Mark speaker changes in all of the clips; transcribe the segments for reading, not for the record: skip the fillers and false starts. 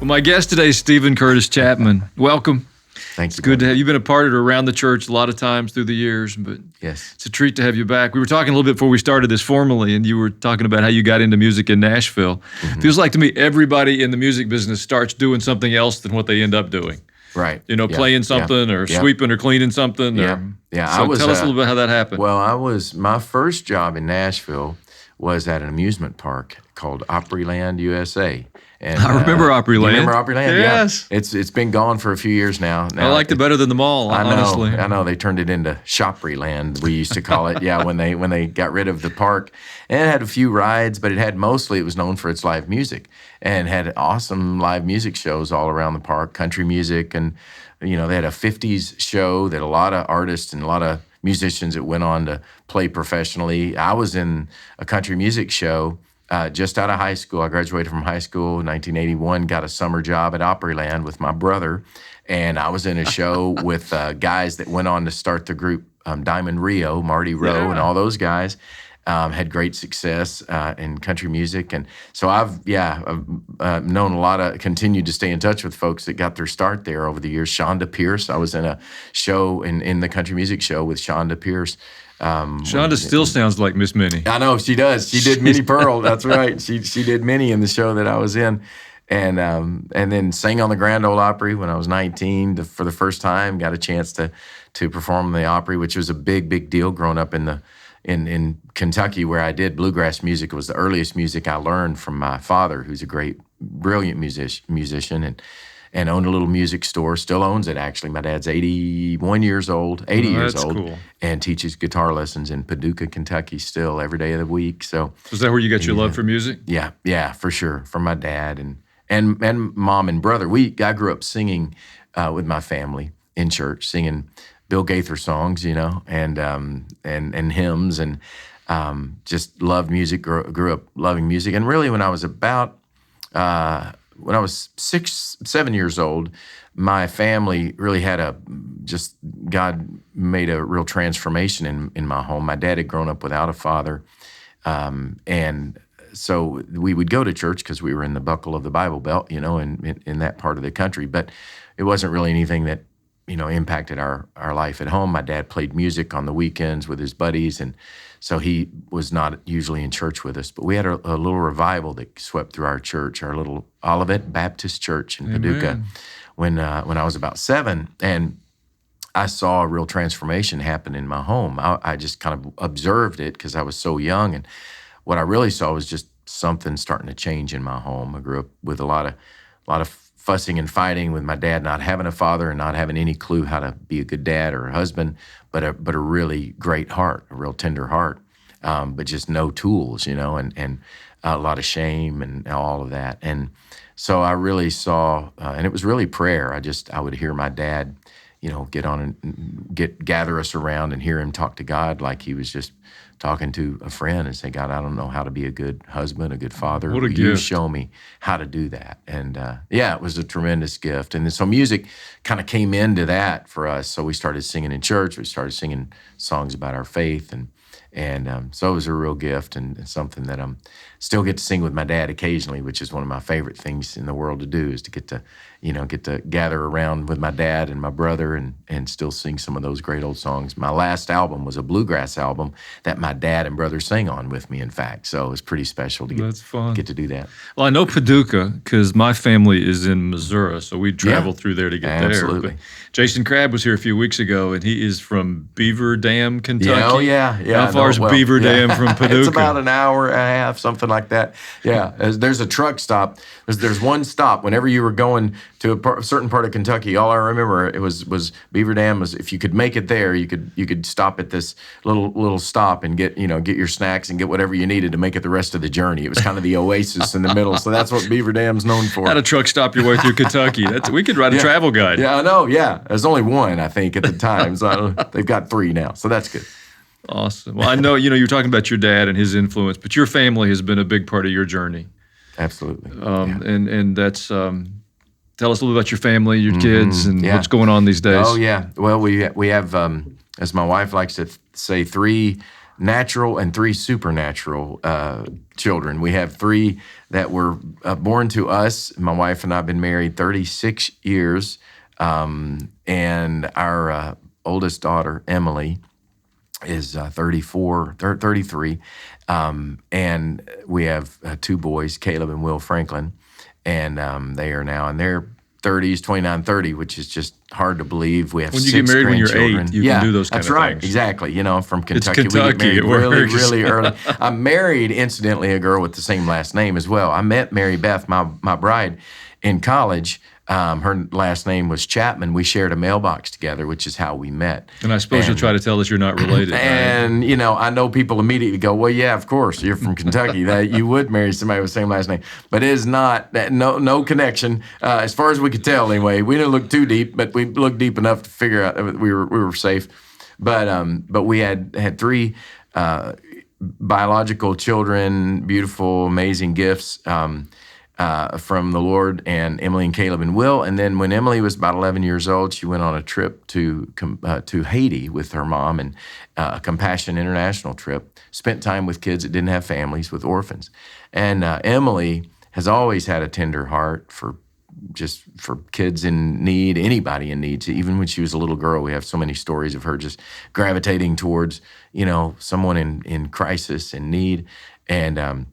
Speaker 1: Well, my guest today is Stephen Curtis Chapman. Welcome.
Speaker 2: Thanks.
Speaker 1: It's good to have you. Been a part of around the church a lot of times through the years, but
Speaker 2: yes,
Speaker 1: it's a treat to have you back. We were talking a little bit before we started this formally, and you were talking about how you got into music in Nashville.
Speaker 2: Mm-hmm.
Speaker 1: Feels like to me everybody in the music business starts doing something else than what they end up doing.
Speaker 2: Right.
Speaker 1: You know, playing something or sweeping or cleaning something.
Speaker 2: Yeah.
Speaker 1: So tell us a little bit how that happened.
Speaker 2: Well, my first job in Nashville was at an amusement park called Opryland, USA. And,
Speaker 1: I remember Opryland.
Speaker 2: You remember Opryland?
Speaker 1: Yes.
Speaker 2: Yeah. It's been gone for a few years now.
Speaker 1: I liked it better than the mall, honestly.
Speaker 2: I know. They turned it into Shopryland, we used to call it. Yeah, when they got rid of the park. And it had a few rides, but it was known for its live music and had awesome live music shows all around the park, country music. And, you know, they had a 50s show that a lot of artists and a lot of musicians that went on to play professionally. I was in a country music show just out of high school. I graduated from high school in 1981, got a summer job at Opryland with my brother, and I was in a show with guys that went on to start the group Diamond Rio, Marty Rowe, and all those guys. Had great success in country music. And so I've known continued to stay in touch with folks that got their start there over the years. Shonda Pierce, I was in a show in the country music show with Shonda Pierce.
Speaker 1: Shonda still sounds like Miss Minnie.
Speaker 2: I know, she does. She did Minnie Pearl. That's right. She did Minnie in the show that I was in. And then sang on the Grand Ole Opry when I was 19 for the first time. Got a chance to perform in the Opry, which was a big deal growing up in Kentucky, where I did bluegrass music. It was the earliest music I learned from my father, who's a great, brilliant musician and owned a little music store. Still owns it, actually. My dad's 80 years old,
Speaker 1: cool.
Speaker 2: And teaches guitar lessons in Paducah, Kentucky, still every day of the week. So
Speaker 1: is that where you got your love for music?
Speaker 2: Yeah, for sure. From my dad and mom and brother. I grew up singing with my family in church, singing Bill Gaither songs, you know, and hymns, and just loved music. Grew up loving music, and really when I was about when I was 7 years old, my family really had God made a real transformation in my home. My dad had grown up without a father, and so we would go to church because we were in the buckle of the Bible Belt, you know, in that part of the country. But it wasn't really anything that, you know, impacted our life at home. My dad played music on the weekends with his buddies, and so he was not usually in church with us. But we had a little revival that swept through our church, our little Olivet Baptist Church in Paducah, when I was about 7, and I saw a real transformation happen in my home. I just kind of observed it because I was so young, and what I really saw was just something starting to change in my home. I grew up with a lot of fussing and fighting with my dad, not having a father and not having any clue how to be a good dad or a husband, but a really great heart, a real tender heart, but just no tools, you know, and a lot of shame and all of that. And so I really saw, and it was really prayer. I would hear my dad, you know, get on and gather us around and hear him talk to God like he was just talking to a friend and say, God, I don't know how to be a good husband, a good father.
Speaker 1: What a gift.
Speaker 2: You show me how to do that. And it was a tremendous gift. And then, so music kind of came into that for us. So we started singing in church. We started singing songs about our faith. And so it was a real gift and something that still get to sing with my dad occasionally, which is one of my favorite things in the world to do, is to get to gather around with my dad and my brother and still sing some of those great old songs. My last album was a bluegrass album that my dad and brother sang on with me, in fact. So it was pretty special to get to do that.
Speaker 1: Well, I know Paducah because my family is in Missouri, so we travel through there to get there.
Speaker 2: Absolutely.
Speaker 1: But Jason Crabb was here a few weeks ago, and he is from Beaver Dam, Kentucky.
Speaker 2: Yeah.
Speaker 1: How far is Beaver Dam from Paducah?
Speaker 2: It's about an hour and a half, something like that. Yeah, there's a truck stop. There's one stop. Whenever you were going to a certain part of Kentucky, all I remember it was Beaver Dam. Was if you could make it there, you could stop at this little stop and get your snacks and get whatever you needed to make it the rest of the journey. It was kind of the oasis in the middle. So that's what Beaver Dam's known for.
Speaker 1: How to truck stop your way through Kentucky. We could write a travel guide.
Speaker 2: Yeah, I know. Yeah, there's only one, I think, at the time. So they've got 3 now. So that's good.
Speaker 1: Awesome. Well, I know, you're talking about your dad and his influence, but your family has been a big part of your journey.
Speaker 2: Absolutely.
Speaker 1: And that's, tell us a little about your family, your kids, and what's going on these days.
Speaker 2: Oh, yeah. Well, we have, as my wife likes to say, 3 natural and 3 supernatural children. We have 3 that were born to us. My wife and I have been married 36 years, and our oldest daughter, Emily, is 33. And we have 2 boys, Caleb and Will Franklin, and they are now in their 30s, 29, 30, which is just hard to believe. We have
Speaker 1: When you
Speaker 2: 6
Speaker 1: get married when you're
Speaker 2: grandchildren.
Speaker 1: 8, you can do those kind
Speaker 2: that's
Speaker 1: of
Speaker 2: right.
Speaker 1: things.
Speaker 2: Exactly. You know, from Kentucky. We
Speaker 1: Kentucky,
Speaker 2: get married
Speaker 1: it
Speaker 2: really,
Speaker 1: works.
Speaker 2: really early. I married, incidentally, a girl with the same last name as well. I met Mary Beth, my bride, in college. Her last name was Chapman. We shared a mailbox together, which is how we met.
Speaker 1: And I suppose you'll try to tell us you're not related, right?
Speaker 2: And, you know, I know people immediately go, well, yeah, of course, you're from Kentucky. That you would marry somebody with the same last name. But it is not, no connection. As far as we could tell, anyway. We didn't look too deep, but we looked deep enough to figure out that we were safe. But we had 3 biological children, beautiful, amazing gifts from the Lord, and Emily and Caleb and Will. And then when Emily was about 11 years old, she went on a trip to Haiti with her mom, and a Compassion International trip. Spent time with kids that didn't have families, with orphans. And Emily has always had a tender heart for kids in need, anybody in need. Even when she was a little girl, we have so many stories of her just gravitating towards, you know, someone in crisis, in need. And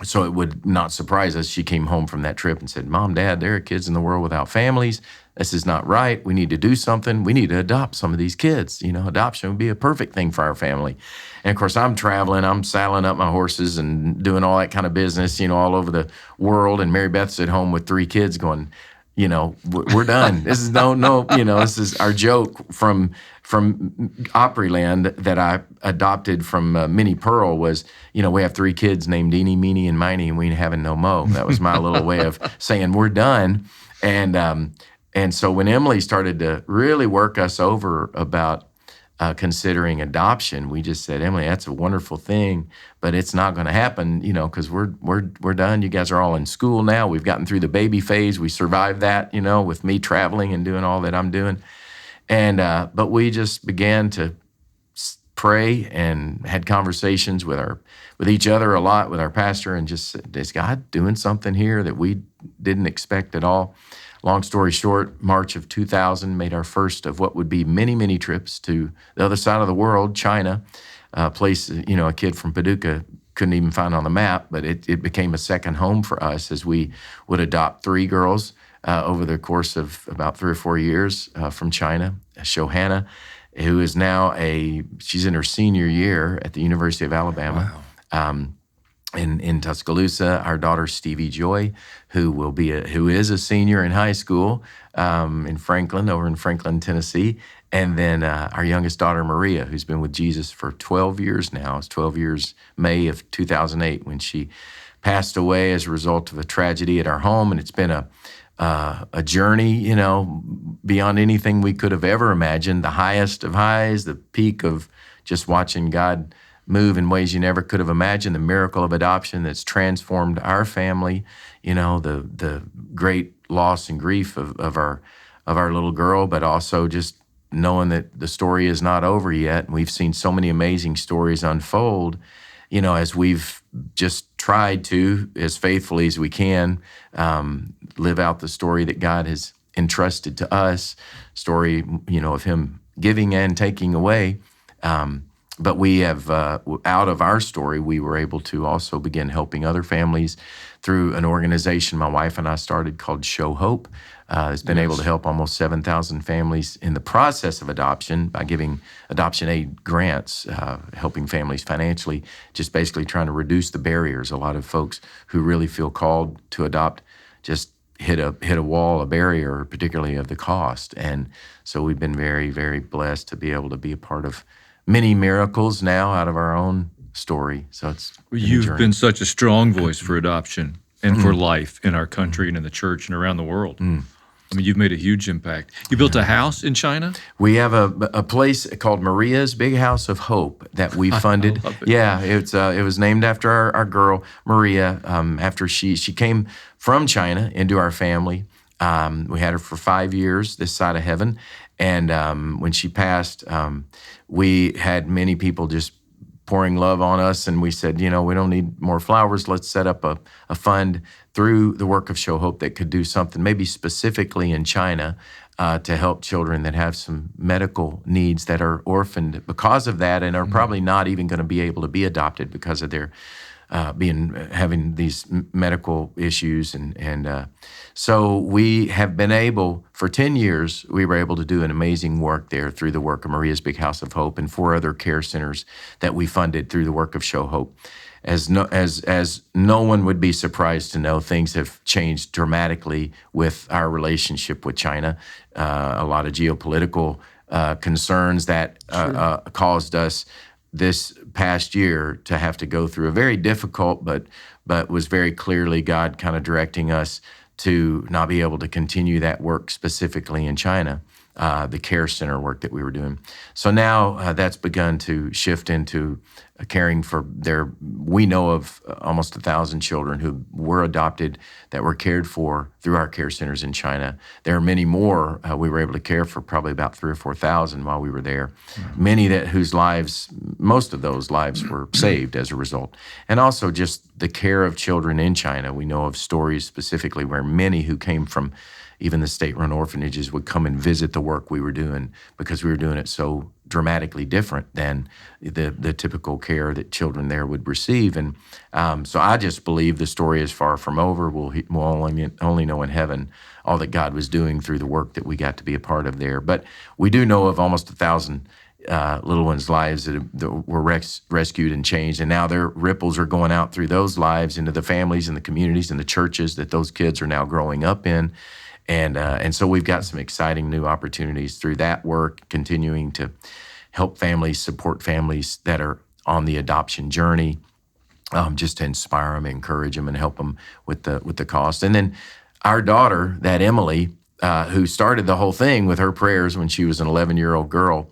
Speaker 2: so it would not surprise us. She came home from that trip and said, Mom, Dad, there are kids in the world without families. This is not right. We need to do something. We need to adopt some of these kids. You know, adoption would be a perfect thing for our family. And of course, I'm traveling. I'm saddling up my horses and doing all that kind of business, you know, all over the world. And Mary Beth's at home with 3 kids going, you know, we're done. This is this is our joke from Opryland that I adopted from Minnie Pearl was, you know, we have 3 kids named Eenie, Meenie, and Miney, and we ain't having no mo. That was my little way of saying we're done. And so when Emily started to really work us over about considering adoption, we just said, Emily, that's a wonderful thing, but it's not going to happen, you know, because we're done. You guys are all in school now. We've gotten through the baby phase. We survived that, you know, with me traveling and doing all that I'm doing. And but we just began to pray and had conversations with each other a lot, with our pastor, and just said, is God doing something here that we didn't expect at all? Long story short, March of 2000 made our first of what would be many, many trips to the other side of the world, China, a place, you know, a kid from Paducah couldn't even find on the map, but it became a second home for us as we would adopt 3 girls over the course of about 3 or 4 years from China. Shohana, who is now she's in her senior year at the University of Alabama. Wow. In Tuscaloosa, our daughter Stevie Joy, who is a senior in high school in Franklin, over in Franklin, Tennessee, and then our youngest daughter Maria, who's been with Jesus for 12 years now. It's 12 years, May of 2008, when she passed away as a result of a tragedy at our home, and it's been a journey, you know, beyond anything we could have ever imagined. The highest of highs, the peak of just watching God move in ways you never could have imagined, the miracle of adoption that's transformed our family, you know, the great loss and grief of our little girl, but also just knowing that the story is not over yet. And we've seen so many amazing stories unfold, you know, as we've just tried to, as faithfully as we can, live out the story that God has entrusted to us, story, you know, of Him giving and taking away. But we have, out of our story, we were able to also begin helping other families through an organization my wife and I started called Show Hope. It's been able to help almost 7,000 families in the process of adoption by giving adoption aid grants, helping families financially, just basically trying to reduce the barriers. A lot of folks who really feel called to adopt just hit a wall, a barrier, particularly of the cost. And so we've been very, very blessed to be able to be a part of many miracles now out of our own story. So it's
Speaker 1: You've been such a strong voice for adoption and for life in our country and in the church and around the world. I mean, you've made a huge impact. You built a house in China?
Speaker 2: We have a place called Maria's Big House of Hope that we funded.
Speaker 1: I love it.
Speaker 2: Yeah, it was named after our girl, Maria, after she came from China into our family. We had her for 5 years this side of heaven. And when she passed, we had many people just pouring love on us, and we said, we don't need more flowers. Let's set up a fund through the work of Show Hope that could do something, maybe specifically in China, to help children that have some medical needs that are orphaned because of that, and are probably not even going to be able to be adopted because of their having these medical issues, and so we have been able, for 10 years, we were able to do an amazing work there through the work of Maria's Big House of Hope and 4 other care centers that we funded through the work of Show Hope. As no one would be surprised to know, things have changed dramatically with our relationship with China. A lot of geopolitical concerns that caused us this past year to have to go through a very difficult, but was very clearly God kind of directing us to not be able to continue that work specifically in China, the care center work that we were doing. So now that's begun to shift into caring for we know of almost 1,000 children who were adopted that were cared for through our care centers in China. There are many more. We were able to care for probably about 3,000 or 4,000 while we were there. Many most of those lives were saved as a result. And also just the care of children in China. We know of stories specifically where many who came from even the state-run orphanages would come and visit the work we were doing because we were doing it so dramatically different than the typical care that children there would receive. And so I just believe the story is far from over. We'll only know in heaven all that God was doing through the work that we got to be a part of there. But we do know of almost 1,000 little ones' lives that were rescued and changed, and now their ripples are going out through those lives into the families and the communities and the churches that those kids are now growing up in. And so we've got some exciting new opportunities through that work, continuing to help families, support families that are on the adoption journey, just to inspire them, encourage them, and help them with the cost. And then our daughter, that Emily, who started the whole thing with her prayers when she was an 11-year-old girl,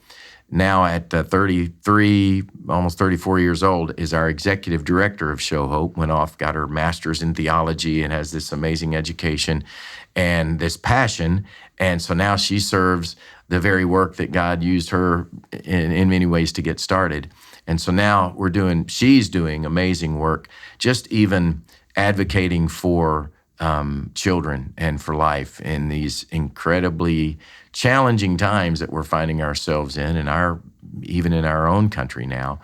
Speaker 2: now at 33, almost 34 years old, is our executive director of Show Hope, went off, got her master's in theology, and has this amazing education and this passion. And so now she serves the very work that God used her in many ways to get started. And so now she's doing amazing work, just even advocating for children and for life in these incredibly challenging times that we're finding ourselves in, even in our own country now.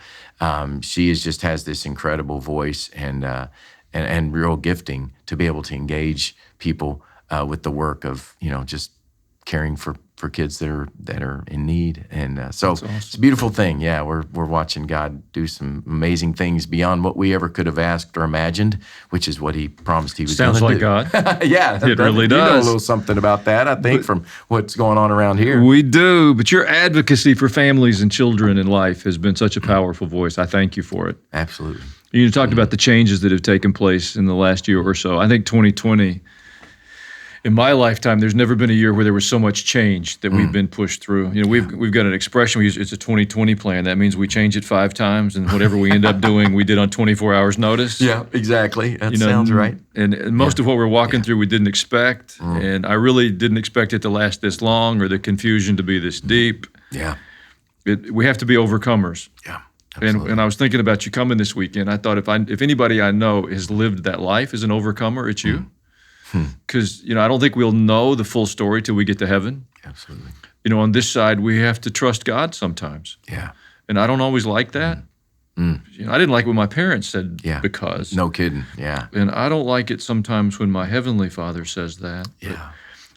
Speaker 2: She just has this incredible voice and real gifting to be able to engage people with the work of just caring for kids that are in need. And so
Speaker 1: That's awesome.
Speaker 2: It's a beautiful thing. Yeah, we're watching God do some amazing things beyond what we ever could have asked or imagined, which is what He promised He was going to do.
Speaker 1: Sounds like God.
Speaker 2: Yeah,
Speaker 1: It really does.
Speaker 2: You know a little something about that, I think, from what's going on around here.
Speaker 1: We do, but your advocacy for families and children in life has been such a powerful voice. I thank you for it.
Speaker 2: Absolutely.
Speaker 1: You talked about the changes that have taken place in the last year or so. I think 2020, in my lifetime, there's never been a year where there was so much change that we've been pushed through. We've got an expression we use. It's a 2020 plan. That means we change it 5 times, and whatever we end up doing, we did on 24 hours notice.
Speaker 2: Yeah, exactly. That sounds right.
Speaker 1: And most of what we're walking through, we didn't expect, and I really didn't expect it to last this long or the confusion to be this deep.
Speaker 2: Yeah.
Speaker 1: We have to be overcomers.
Speaker 2: Yeah. Absolutely.
Speaker 1: And I was thinking about you coming this weekend. I thought if anybody I know has lived that life as an overcomer, it's you. Because, I don't think we'll know the full story till we get to heaven.
Speaker 2: Absolutely.
Speaker 1: On this side, we have to trust God sometimes.
Speaker 2: Yeah.
Speaker 1: And I don't always like that. I didn't like what my parents said because.
Speaker 2: No kidding. Yeah.
Speaker 1: And I don't like it sometimes when my Heavenly Father says that.
Speaker 2: Yeah.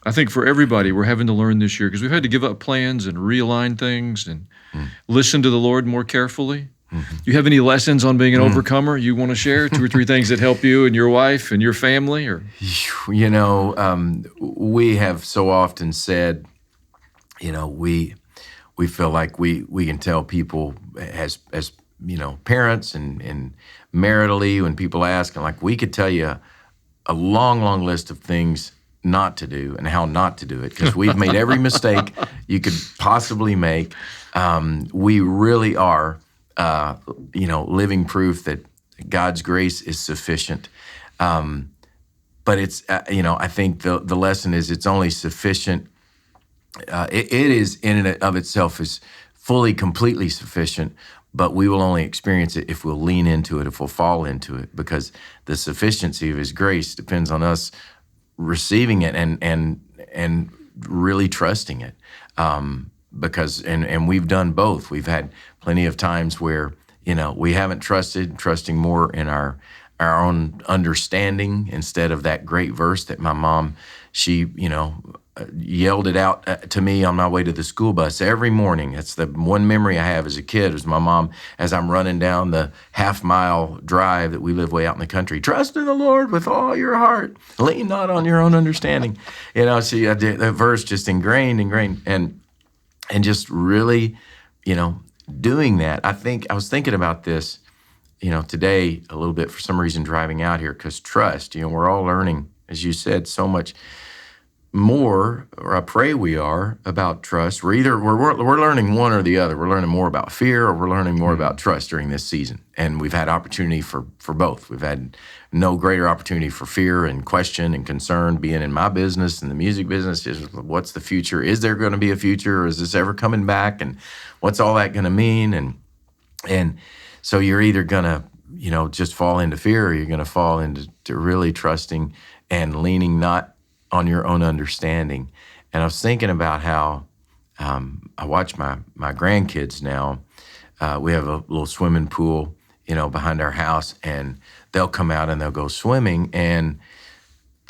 Speaker 1: I think for everybody, we're having to learn this year because we've had to give up plans and realign things and listen to the Lord more carefully. Do you have any lessons on being an overcomer you want to share? 2 or 3 things that help you and your wife and your family? Or
Speaker 2: we have so often said, we feel like we can tell people as parents and maritally when people ask, and like we could tell you a long list of things not to do and how not to do it because we've made every mistake you could possibly make. We really are. Living proof that God's grace is sufficient. But it's, I think the lesson is it's only sufficient. It is in and of itself is fully, completely sufficient, but we will only experience it if we'll lean into it, if we'll fall into it, because the sufficiency of His grace depends on us receiving it and really trusting it. Because we've done both. We've had plenty of times where we haven't trusting more in our own understanding instead of that great verse that my mom, she yelled it out to me on my way to the school bus every morning. It's the one memory I have as a kid, was my mom, as I'm running down the half-mile drive that we live way out in the country, trust in the Lord with all your heart, lean not on your own understanding. That verse just ingrained, and just really, doing that. I was thinking about this, today a little bit for some reason driving out here, because trust, we're all learning, as you said, so much more, or I pray we are, about trust. We're learning one or the other. We're learning more about fear, or we're learning more about trust during this season. And we've had opportunity for both. We've had no greater opportunity for fear and question and concern, being in my business and the music business. Is what's the future? Is there going to be a future, or is this ever coming back? And what's all that going to mean? And so you're either going to, just fall into fear, or you're going to fall into really trusting and leaning not on your own understanding. And I was thinking about how I watch my grandkids now. We have a little swimming pool, behind our house, and they'll come out and they'll go swimming. And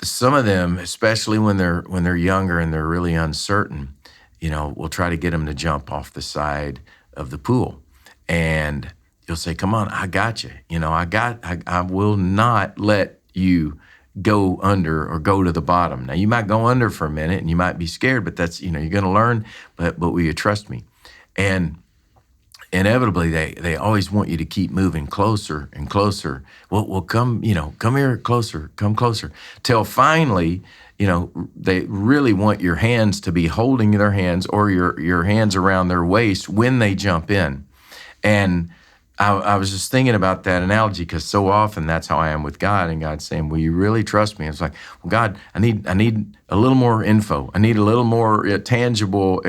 Speaker 2: some of them, especially when they're younger and they're really uncertain, we'll try to get them to jump off the side of the pool. And you'll say, "Come on, I got you. I will not let you go under or go to the bottom." Now, you might go under for a minute and you might be scared, but that's, you're going to learn, but will you trust me? And inevitably, they always want you to keep moving closer and closer. Well, come here, closer, come closer, till finally, they really want your hands to be holding their hands, or your hands around their waist when they jump in. And I was just thinking about that analogy, because so often that's how I am with God, and God's saying, "Will you really trust me?" It's like, "Well, God, I need a little more info. I need a little more tangible,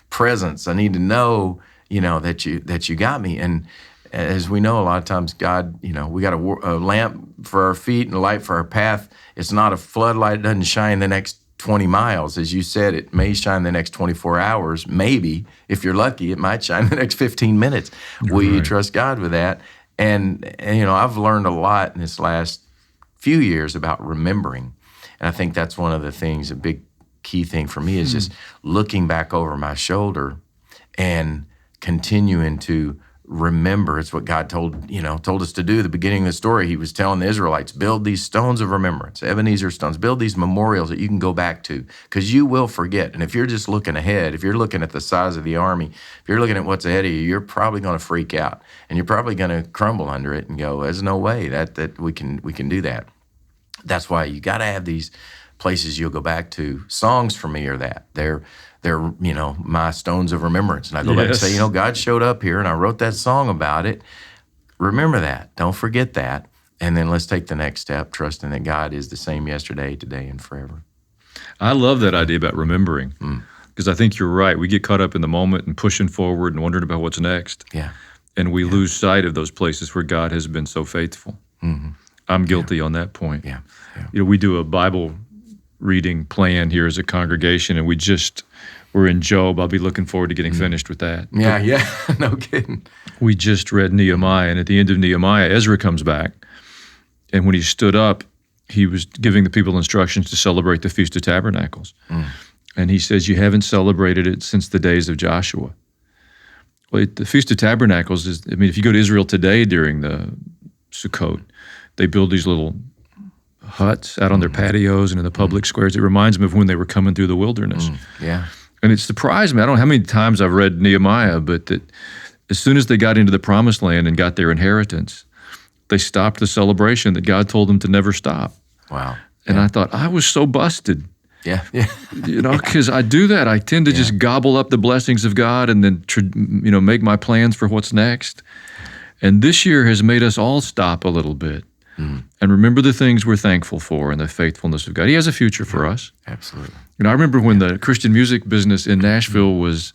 Speaker 2: presence. I need to know, that you got me." And as we know, a lot of times God, we got a lamp for our feet and a light for our path. It's not a floodlight. It doesn't shine the next 20 miles. As you said, it may shine the next 24 hours. Maybe, if you're lucky, it might shine the next 15 minutes. Will you trust God with that? And I've learned a lot in this last few years about remembering. And I think that's one of the things, a big key thing for me, is just looking back over my shoulder and continuing to remember. It's what God told us to do at the beginning of the story. He was telling the Israelites, build these stones of remembrance, Ebenezer stones, build these memorials that you can go back to, because you will forget. And if you're just looking ahead, if you're looking at the size of the army, if you're looking at what's ahead of you, you're probably going to freak out, and you're probably going to crumble under it and go, "There's no way that we can do that." That's why you got to have these places you'll go back to. Songs for me are that. They're my stones of remembrance. And I go back and say, God showed up here and I wrote that song about it. Remember that. Don't forget that. And then let's take the next step, trusting that God is the same yesterday, today, and forever.
Speaker 1: I love that idea about remembering, because I think you're right. We get caught up in the moment and pushing forward and wondering about what's next.
Speaker 2: Yeah.
Speaker 1: And we lose sight of those places where God has been so faithful. Mm-hmm. I'm guilty on that point.
Speaker 2: Yeah.
Speaker 1: We do a Bible reading plan here as a congregation, and we're in Job. I'll be looking forward to getting finished with that.
Speaker 2: Yeah, no kidding.
Speaker 1: We just read Nehemiah, and at the end of Nehemiah, Ezra comes back, and when he stood up, he was giving the people instructions to celebrate the Feast of Tabernacles. And he says, "You haven't celebrated it since the days of Joshua." Well, the Feast of Tabernacles is, if you go to Israel today during the Sukkot, they build these little huts out on their patios and in the public squares. It reminds me of when they were coming through the wilderness.
Speaker 2: Yeah.
Speaker 1: And it surprised me. I don't know how many times I've read Nehemiah, but that as soon as they got into the Promised Land and got their inheritance, they stopped the celebration that God told them to never stop.
Speaker 2: Wow.
Speaker 1: And I thought, I was so busted.
Speaker 2: Yeah.
Speaker 1: Because I do that. I tend to just gobble up the blessings of God and then, make my plans for what's next. And this year has made us all stop a little bit and remember the things we're thankful for and the faithfulness of God. He has a future for us.
Speaker 2: Absolutely.
Speaker 1: I remember when the Christian music business in Nashville was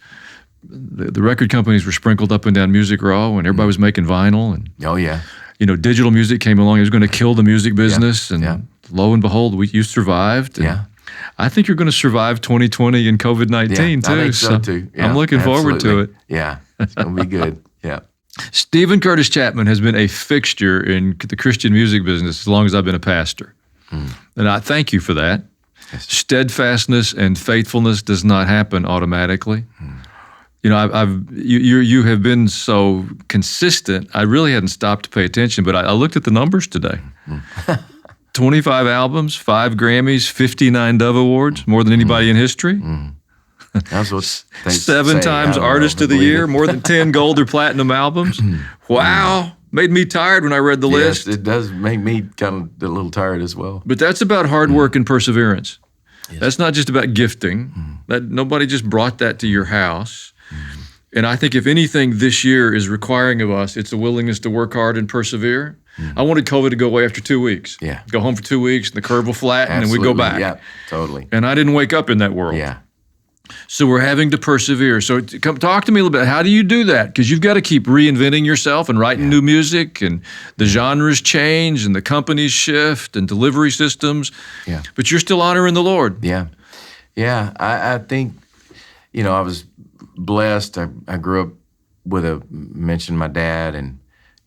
Speaker 1: the record companies were sprinkled up and down Music Row, and everybody was making vinyl, and
Speaker 2: Oh yeah.
Speaker 1: digital music came along. It was going to kill the music business, and
Speaker 2: Yeah.
Speaker 1: lo and behold, you survived. And
Speaker 2: Yeah.
Speaker 1: I think you're going to survive 2020 and COVID-19 too.
Speaker 2: I think so too. Yeah,
Speaker 1: I'm looking forward to it.
Speaker 2: Yeah, it's gonna be good. Yeah.
Speaker 1: Stephen Curtis Chapman has been a fixture in the Christian music business as long as I've been a pastor. And I thank you for that.
Speaker 2: Yes.
Speaker 1: Steadfastness and faithfulness does not happen automatically. You have been so consistent. I really hadn't stopped to pay attention, but I looked at the numbers today. 25 albums, 5 Grammys, 59 Dove Awards, more than anybody in history.
Speaker 2: That's what they
Speaker 1: 7
Speaker 2: say.
Speaker 1: times
Speaker 2: I don't
Speaker 1: Artist
Speaker 2: know,
Speaker 1: of the
Speaker 2: believe
Speaker 1: Year,
Speaker 2: it.
Speaker 1: more than 10 gold or platinum albums. Wow. Made me tired when I read the list.
Speaker 2: Yes, it does make me kind of a little tired as well.
Speaker 1: But that's about hard work and perseverance. That's not just about gifting. That nobody just brought that to your house. And I think if anything this year is requiring of us, it's a willingness to work hard and persevere. I wanted COVID to go away after 2 weeks.
Speaker 2: Yeah.
Speaker 1: Go home for 2 weeks, and the curve will flatten,
Speaker 2: Absolutely.
Speaker 1: and we go back.
Speaker 2: Yeah, totally.
Speaker 1: And I didn't wake up in that world.
Speaker 2: Yeah.
Speaker 1: So we're having to persevere. So come talk to me a little bit. How do you do that? Because you've got to keep reinventing yourself and writing new music, and the genres change and the companies shift and delivery systems.
Speaker 2: Yeah.
Speaker 1: But you're still honoring the Lord.
Speaker 2: Yeah. Yeah. I think, I was blessed. I grew up mentioned my dad, and,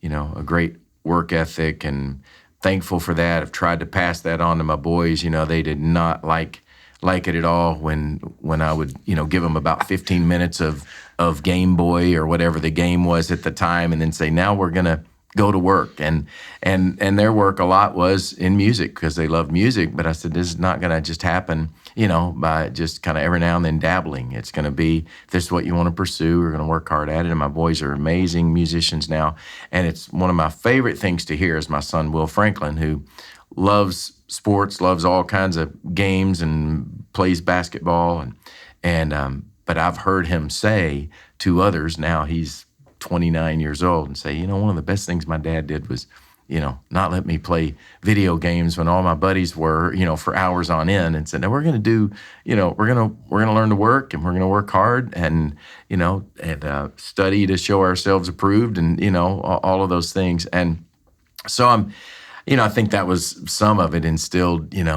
Speaker 2: a great work ethic, and thankful for that. I've tried to pass that on to my boys. They did not like it at all when I would, give them about 15 minutes of Game Boy or whatever the game was at the time, and then say, now we're going to go to work. And their work a lot was in music because they loved music. But I said, this is not going to just happen, by just kind of every now and then dabbling. It's going to be, if this is what you want to pursue, we're going to work hard at it. And my boys are amazing musicians now. And it's one of my favorite things to hear is my son, Will Franklin, who loves sports, loves all kinds of games, and plays basketball. But I've heard him say to others, now he's 29 years old, and say, one of the best things my dad did was, not let me play video games when all my buddies were, for hours on end, and said, no, we're going to do, we're going to learn to work, and we're going to work hard, and, study to show ourselves approved, and, all of those things. And so I think that was some of it instilled, from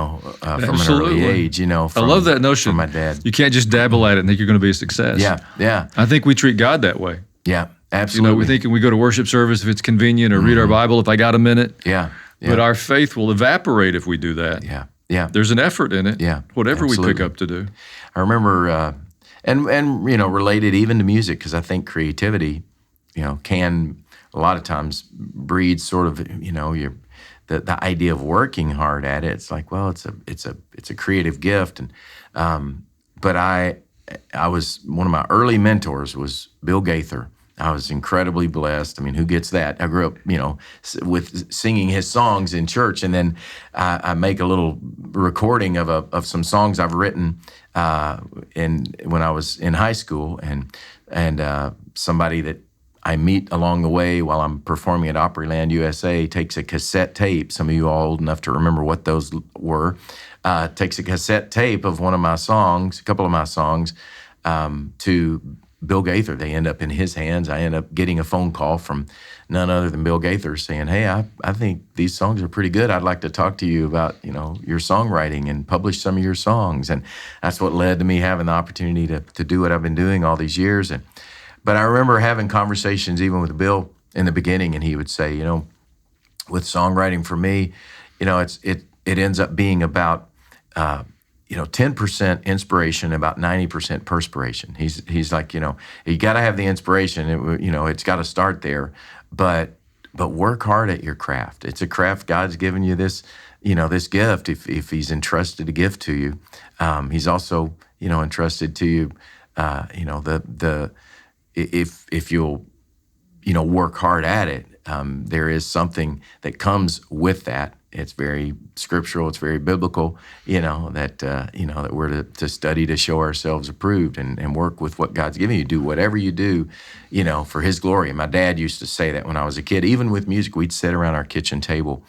Speaker 2: an early age, I
Speaker 1: love that notion.
Speaker 2: From my dad.
Speaker 1: You can't just dabble at it and think you're going to be a success.
Speaker 2: Yeah.
Speaker 1: I think we treat God that way.
Speaker 2: Yeah, absolutely.
Speaker 1: We think we go to worship service if it's convenient, or read our Bible if I got a minute.
Speaker 2: Yeah.
Speaker 1: But our faith will evaporate if we do that.
Speaker 2: Yeah.
Speaker 1: There's an effort in it.
Speaker 2: Yeah,
Speaker 1: Whatever
Speaker 2: absolutely.
Speaker 1: we pick up to do.
Speaker 2: I remember, and related even to music, because I think creativity, can a lot of times breed sort of, the idea of working hard at it. It's like, well, it's a creative gift, and but I was, one of my early mentors was Bill Gaither. I was incredibly blessed. I mean, who gets that? I grew up, with singing his songs in church, and then I make a little recording of some songs I've written when I was in high school, and somebody that I meet along the way while I'm performing at Opryland USA takes a cassette tape. Some of you are old enough to remember what those were. Takes a cassette tape of one of my songs, a couple of my songs, to Bill Gaither. They end up in his hands. I end up getting a phone call from none other than Bill Gaither saying, hey, I think these songs are pretty good. I'd like to talk to you about, your songwriting and publish some of your songs. And that's what led to me having the opportunity to do what I've been doing all these years. But I remember having conversations even with Bill in the beginning, and he would say, with songwriting for me, it ends up being about 10% inspiration, about 90% perspiration. He's like, you got to have the inspiration. It's got to start there, but work hard at your craft. It's a craft. God's given you this, this gift. If He's entrusted a gift to you, He's also, entrusted to you, if you'll, work hard at it, there is something that comes with that. It's very scriptural. It's very biblical. That we're to study to show ourselves approved, and work with what God's given you. Do whatever you do, for His glory. And my dad used to say that when I was a kid. Even with music, we'd sit around our kitchen table,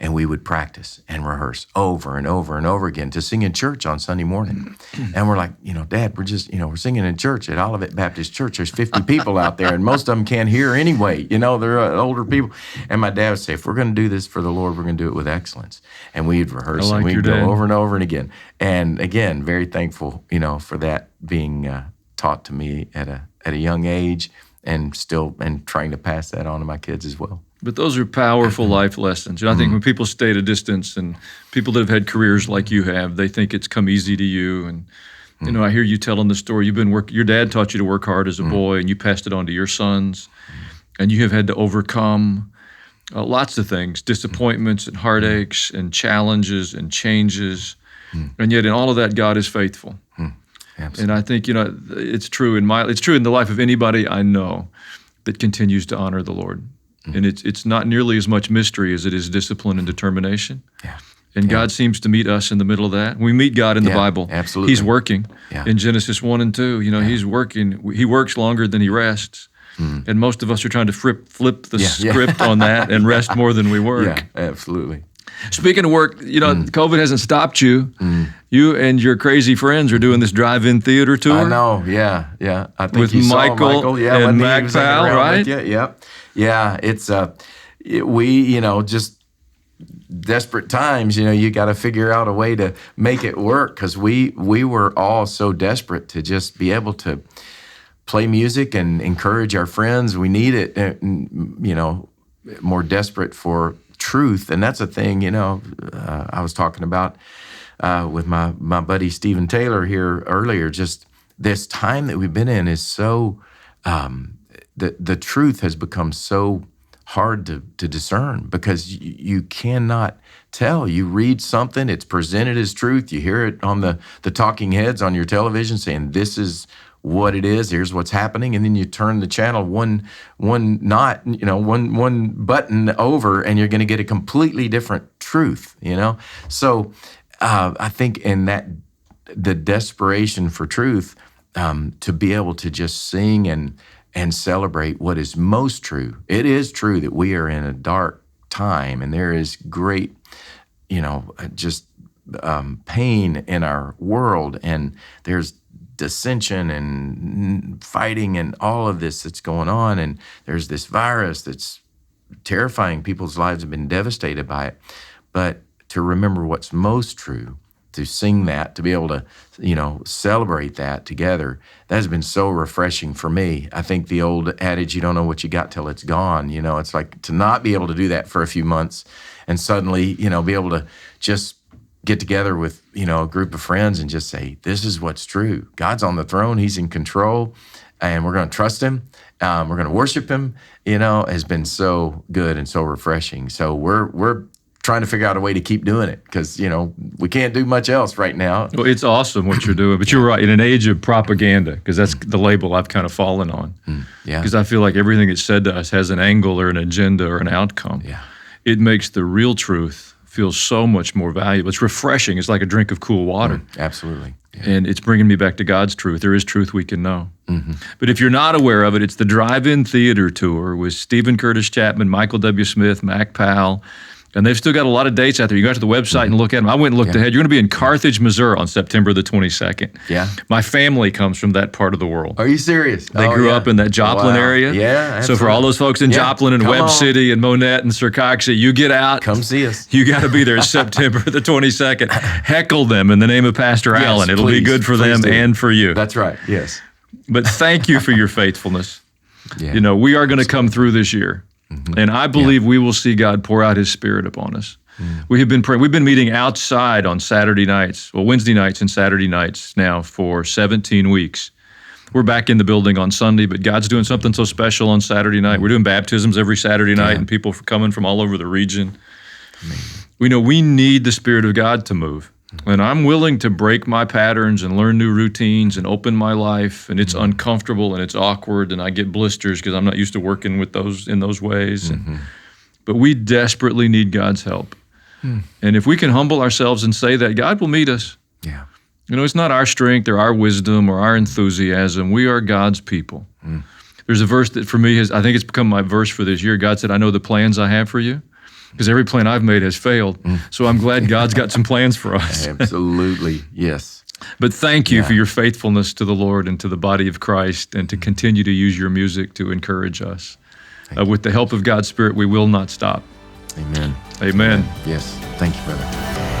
Speaker 2: and we would practice and rehearse over and over and over again to sing in church on Sunday morning. And we're like, Dad, we're singing in church at Olivet Baptist Church. There's 50 people out there, and most of them can't hear anyway. They're older people. And my dad would say, if we're going to do this for the Lord, we're going to do it with excellence. And we'd rehearse, and we'd go over and over and again. And again, very thankful, for that being taught to me at a young age, and trying to pass that on to my kids as well.
Speaker 1: But those are powerful life lessons. I think when people stay at a distance, and people that have had careers like you have, they think it's come easy to you. And I hear you telling the story. Your dad taught you to work hard as a boy, and you passed it on to your sons. And you have had to overcome lots of things, disappointments and heartaches and challenges and changes. And yet in all of that, God is faithful.
Speaker 2: Absolutely.
Speaker 1: And I think, it's true in the life of anybody I know that continues to honor the Lord. And it's not nearly as much mystery as it is discipline and determination.
Speaker 2: Yeah.
Speaker 1: And God seems to meet us in the middle of that. We meet God in the Bible.
Speaker 2: Absolutely.
Speaker 1: He's working.
Speaker 2: Yeah.
Speaker 1: In Genesis 1 and 2, He's working. He works longer than He rests. And most of us are trying to flip the script on that and rest more than we work.
Speaker 2: Yeah, absolutely.
Speaker 1: Speaking of work, COVID hasn't stopped you. You and your crazy friends are doing this drive-in theater tour.
Speaker 2: I know, yeah. I think
Speaker 1: with
Speaker 2: you
Speaker 1: Michael
Speaker 2: saw Michael,
Speaker 1: and Mac Powell, right?
Speaker 2: Yeah. It's just desperate times. You got to figure out a way to make it work, because we were all so desperate to just be able to play music and encourage our friends. We need it, more desperate for truth. And that's a thing, I was talking about with my buddy Stephen Taylor here earlier. Just this time that we've been in is so, the truth has become so hard to discern, because you cannot tell. You read something, it's presented as truth. You hear it on the talking heads on your television saying, this is what it is, here's what's happening, and then you turn the channel one button over, and you're going to get a completely different truth. So I think in that, the desperation for truth, to be able to just sing and celebrate what is most true. It is true that we are in a dark time, and there is great, pain in our world, and there's dissension and fighting and all of this that's going on, and there's this virus that's terrifying. People's lives have been devastated by it. But to remember what's most true, to sing that, to be able to, celebrate that together, that has been so refreshing for me. I think the old adage, you don't know what you got till it's gone. It's like to not be able to do that for a few months, and suddenly, be able to just get together with, a group of friends and just say, this is what's true. God's on the throne. He's in control, and we're going to trust Him. We're going to worship Him, has been so good and so refreshing. So we're trying to figure out a way to keep doing it, because, we can't do much else right now.
Speaker 1: Well, it's awesome what you're doing, but you're right. In an age of propaganda, because that's the label I've kind of fallen on. Because I feel like everything that's said to us has an angle or an agenda or an outcome.
Speaker 2: Yeah.
Speaker 1: It makes the real truth feel so much more valuable. It's refreshing. It's like a drink of cool water.
Speaker 2: Absolutely. Yeah.
Speaker 1: And it's bringing me back to God's truth. There is truth we can know. But if you're not aware of it, it's the Drive-In Theater Tour with Stephen Curtis Chapman, Michael W. Smith, Mac Powell. And they've still got a lot of dates out there. You go to the website and look at them. I went and looked ahead. You're going to be in Carthage, Missouri on September the 22nd.
Speaker 2: Yeah.
Speaker 1: My family comes from that part of the world.
Speaker 2: Are you serious?
Speaker 1: They grew up in that Joplin area.
Speaker 2: Yeah, absolutely.
Speaker 1: So for all those folks in Joplin and Webb City and Monette and Circoxie, you get out.
Speaker 2: Come see us.
Speaker 1: You got to be there September the 22nd. Heckle them in the name of Pastor Allen. It'll be good for them and for you.
Speaker 2: That's right, yes.
Speaker 1: But thank you for your faithfulness.
Speaker 2: Yeah.
Speaker 1: We are going to come through this year. And I believe we will see God pour out His Spirit upon us. We have been praying. We've been meeting outside on Saturday nights, Wednesday nights and Saturday nights now for 17 weeks. We're back in the building on Sunday, but God's doing something so special on Saturday night. We're doing baptisms every Saturday night, and people are coming from all over the region.
Speaker 2: Amazing.
Speaker 1: We know we need the Spirit of God to move. And I'm willing to break my patterns and learn new routines and open my life, and it's uncomfortable and it's awkward, and I get blisters because I'm not used to working with those in those ways. But we desperately need God's help. And if we can humble ourselves and say that, God will meet us.
Speaker 2: Yeah.
Speaker 1: It's not our strength or our wisdom or our enthusiasm. We are God's people. There's a verse that for me I think it's become my verse for this year. God said, I know the plans I have for you. because every plan I've made has failed. So I'm glad God's got some plans for us.
Speaker 2: Absolutely. Yes.
Speaker 1: But thank you for your faithfulness to the Lord and to the body of Christ, and to continue to use your music to encourage us. With the help of God's Spirit, we will not stop.
Speaker 2: Amen.
Speaker 1: Amen.
Speaker 2: Yes. Thank you, brother.